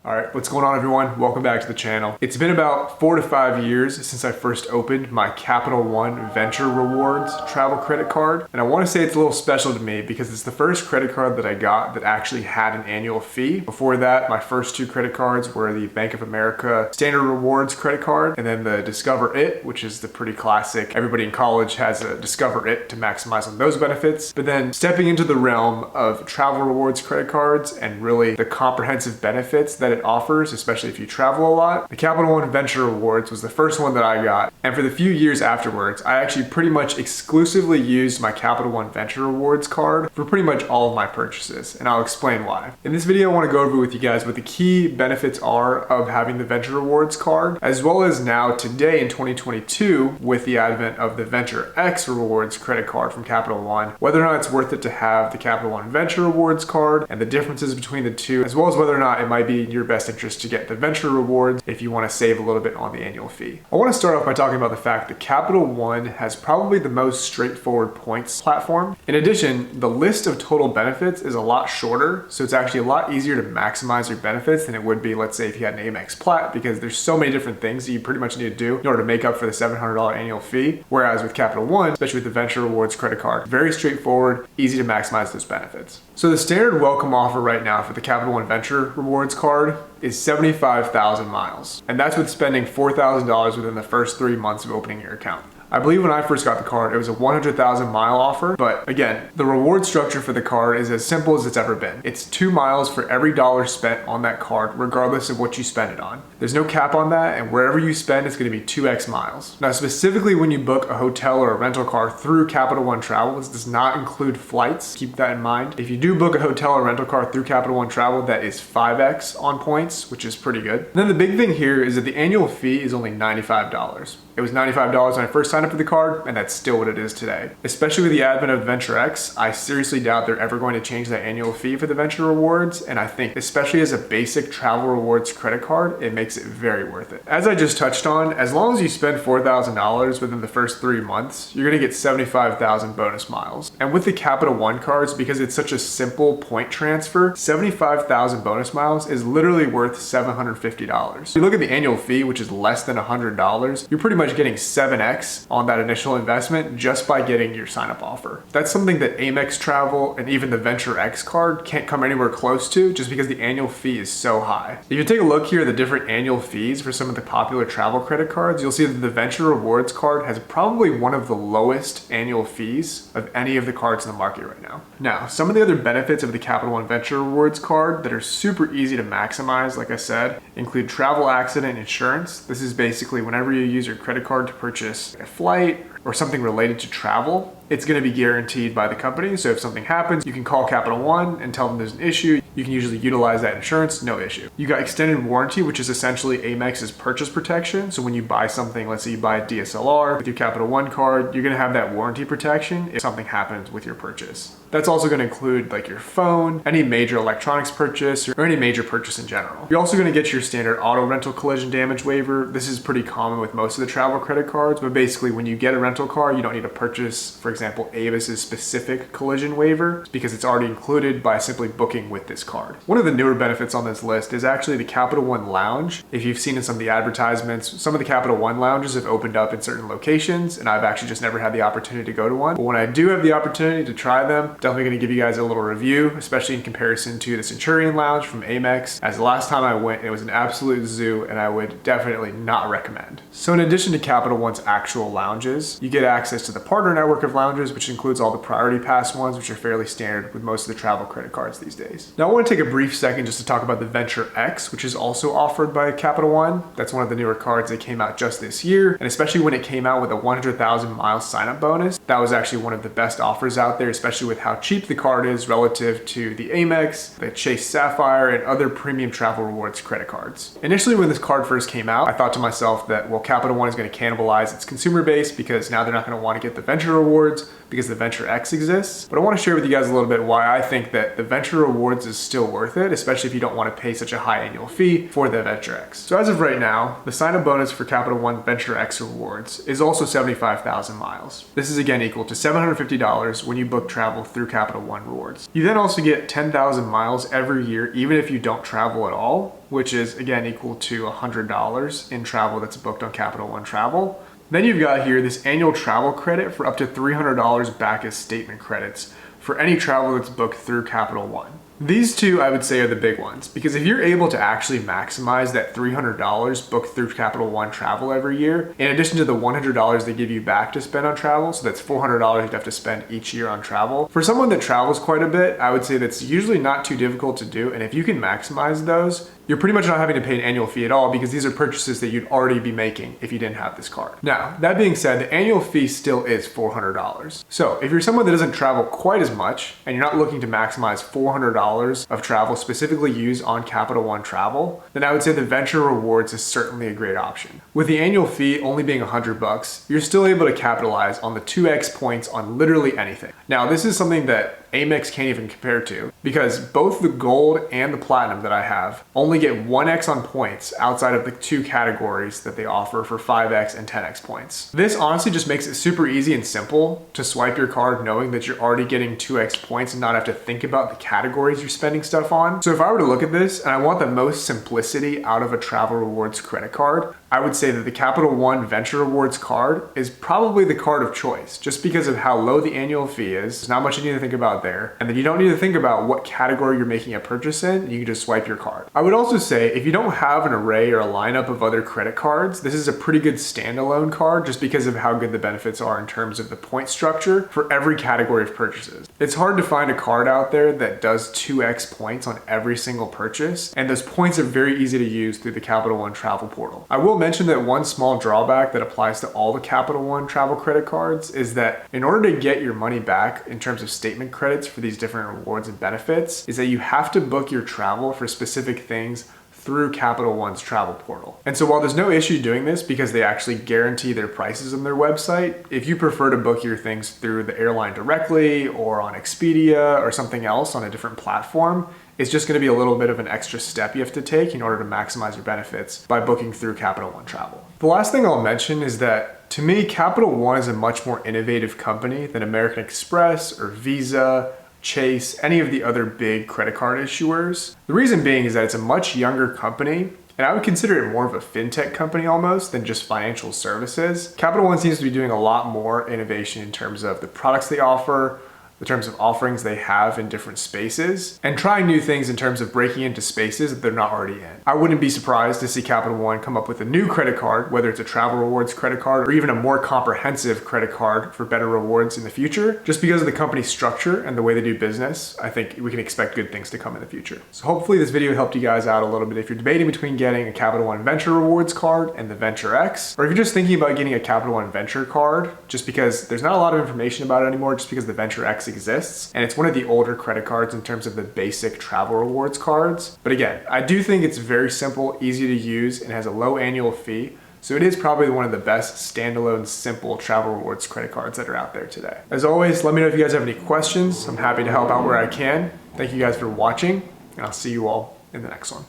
All right, what's going on everyone? Welcome back to the channel. It's been about 4 to 5 years since I first opened my Capital One Venture Rewards travel credit card. And I want to say it's a little special to me because it's the first credit card that I got that actually had an annual fee. Before that, my first two credit cards were the Bank of America Standard Rewards credit card and then the Discover It, which is the pretty classic. Everybody in college has a Discover It to maximize on those benefits. But then stepping into the realm of travel rewards credit cards and really the comprehensive benefits that it offers, especially if you travel a lot, the Capital One Venture Rewards was the first one that I got. And for the few years afterwards, I actually pretty much exclusively used my Capital One Venture Rewards card for pretty much all of my purchases, and I'll explain why. In this video, I want to go over with you guys what the key benefits are of having the Venture Rewards card, as well as now today in 2022 with the advent of the Venture X Rewards credit card from Capital One, whether or not it's worth it to have the Capital One Venture Rewards card and the differences between the two, as well as whether or not it might be in your best interest to get the Venture Rewards if you want to save a little bit on the annual fee. I want to start off by talking about the fact that Capital One has probably the most straightforward points platform. In addition, the list of total benefits is a lot shorter, so it's actually a lot easier to maximize your benefits than it would be, let's say, if you had an Amex Plat, because there's so many different things that you pretty much need to do in order to make up for the $700 annual fee. Whereas with Capital One, especially with the Venture Rewards credit card, very straightforward, easy to maximize those benefits. So the standard welcome offer right now for the Capital One Venture Rewards card is 75,000 miles. And that's with spending $4,000 within the first 3 months of opening your account. I believe when I first got the card, it was a 100,000 mile offer. But again, the reward structure for the card is as simple as it's ever been. It's 2 miles for every dollar spent on that card, regardless of what you spend it on. There's no cap on that, and wherever you spend, it's gonna be 2x miles. Now, specifically when you book a hotel or a rental car through Capital One Travel, this does not include flights. Keep that in mind. If you do book a hotel or rental car through Capital One Travel, that is 5x on points, which is pretty good. And then the big thing here is that the annual fee is only $95. It was $95 when I first signed up for the card, and that's still what it is today. Especially with the advent of Venture X, I seriously doubt they're ever going to change that annual fee for the Venture Rewards, and I think, especially as a basic travel rewards credit card, it makes it very worth it. As I just touched on, as long as you spend $4,000 within the first 3 months, you're gonna get 75,000 bonus miles. And with the Capital One cards, because it's such a simple point transfer, 75,000 bonus miles is literally worth $750. If you look at the annual fee, which is less than $100, you're pretty much getting 7x on that initial investment just by getting your sign-up offer. That's something that Amex Travel and even the Venture X card can't come anywhere close to, just because the annual fee is so high. If you take a look here at the different annual fees for some of the popular travel credit cards, you'll see that the Venture Rewards card has probably one of the lowest annual fees of any of the cards in the market right now. Now, some of the other benefits of the Capital One Venture Rewards card that are super easy to maximize, like I said, include travel accident insurance. This is basically whenever you use your credit card to purchase a flight or something related to travel, it's going to be guaranteed by the company. So if something happens, you can call Capital One and tell them there's an issue. You can usually utilize that insurance, no issue. You got extended warranty, which is essentially Amex's purchase protection. So when you buy something, let's say you buy a DSLR with your Capital One card, you're going to have that warranty protection if something happens with your purchase. That's also going to include like your phone, any major electronics purchase, or any major purchase in general. You're also going to get your standard auto rental collision damage waiver. This is pretty common with most of the travel credit cards, but basically when you get a rental car, you don't need to purchase, for example, Avis's specific collision waiver because it's already included by simply booking with this card. One of the newer benefits on this list is actually the Capital One Lounge. If you've seen in some of the advertisements, some of the Capital One lounges have opened up in certain locations, and I've actually just never had the opportunity to go to one. But when I do have the opportunity to try them, definitely going to give you guys a little review, especially in comparison to the Centurion Lounge from Amex, as the last time I went, it was an absolute zoo, and I would definitely not recommend. So in addition to Capital One's actual lounges, you get access to the partner network of lounges, which includes all the Priority Pass ones, which are fairly standard with most of the travel credit cards these days. Now I want to take a brief second just to talk about the Venture X, which is also offered by Capital One. That's one of the newer cards that came out just this year, and especially when it came out with a 100,000 mile sign-up bonus, that was actually one of the best offers out there, especially with how cheap the card is relative to the Amex, the Chase Sapphire, and other premium travel rewards credit cards. Initially, when this card first came out, I thought to myself that, well, Capital One is going to cannibalize its consumer base because now they're not going to want to get the Venture Rewards because the Venture X exists. But I want to share with you guys a little bit why I think that the Venture Rewards is still worth it, especially if you don't want to pay such a high annual fee for the Venture X. So as of right now, the sign-up bonus for Capital One Venture X Rewards is also 75,000 miles. This is again equal to $750 when you book travel through through Capital One Rewards. You then also get 10,000 miles every year, even if you don't travel at all, which is again equal to $100 in travel that's booked on Capital One Travel. Then you've got here this annual travel credit for up to $300 back as statement credits for any travel that's booked through Capital One. These two, I would say, are the big ones, because if you're able to actually maximize that $300 booked through Capital One Travel every year, in addition to the $100 they give you back to spend on travel, so that's $400 you'd have to spend each year on travel. For someone that travels quite a bit, I would say that's usually not too difficult to do, and if you can maximize those, you're pretty much not having to pay an annual fee at all, because these are purchases that you'd already be making if you didn't have this card. Now, that being said, the annual fee still is $400. So if you're someone that doesn't travel quite as much, and you're not looking to maximize $400 of travel specifically used on Capital One Travel, then I would say the Venture Rewards is certainly a great option. With the annual fee only being $100, you're still able to capitalize on the 2x points on literally anything. Now, this is something that Amex can't even compare to, because both the gold and the platinum that I have only get 1x on points outside of the two categories that they offer for 5x and 10x points. This honestly just makes it super easy and simple to swipe your card knowing that you're already getting 2x points and not have to think about the categories you're spending stuff on. So if I were to look at this and I want the most simplicity out of a travel rewards credit card, I would say that the Capital One Venture Rewards card is probably the card of choice, just because of how low the annual fee is. There's not much you need to think about there. And then you don't need to think about what category you're making a purchase in. You can just swipe your card. I would also say if you don't have an array or a lineup of other credit cards, this is a pretty good standalone card just because of how good the benefits are in terms of the point structure for every category of purchases. It's hard to find a card out there that does 2x points on every single purchase, and those points are very easy to use through the Capital One Travel portal. I will mention that one small drawback that applies to all the Capital One travel credit cards is that in order to get your money back in terms of statement credits for these different rewards and benefits, is that you have to book your travel for specific things through Capital One's travel portal. And so while there's no issue doing this because they actually guarantee their prices on their website, if you prefer to book your things through the airline directly or on Expedia or something else on a different platform, it's just gonna be a little bit of an extra step you have to take in order to maximize your benefits by booking through Capital One Travel. The last thing I'll mention is that to me, Capital One is a much more innovative company than American Express or Visa, Chase, any of the other big credit card issuers. The reason being is that it's a much younger company, and I would consider it more of a fintech company almost than just financial services. Capital One seems to be doing a lot more innovation in terms of the products they offer, the terms of offerings they have in different spaces, and trying new things in terms of breaking into spaces that they're not already in. I wouldn't be surprised to see Capital One come up with a new credit card, whether it's a travel rewards credit card or even a more comprehensive credit card for better rewards in the future. Just because of the company's structure and the way they do business, I think we can expect good things to come in the future. So hopefully this video helped you guys out a little bit if you're debating between getting a Capital One Venture Rewards card and the Venture X, or if you're just thinking about getting a Capital One Venture card, just because there's not a lot of information about it anymore, just because the Venture X exists, and it's one of the older credit cards in terms of the basic travel rewards cards. But again, I do think it's very simple, easy to use, and has a low annual fee. So it is probably one of the best standalone, simple travel rewards credit cards that are out there today. As always, let me know if you guys have any questions. I'm happy to help out where I can. Thank you guys for watching, and I'll see you all in the next one.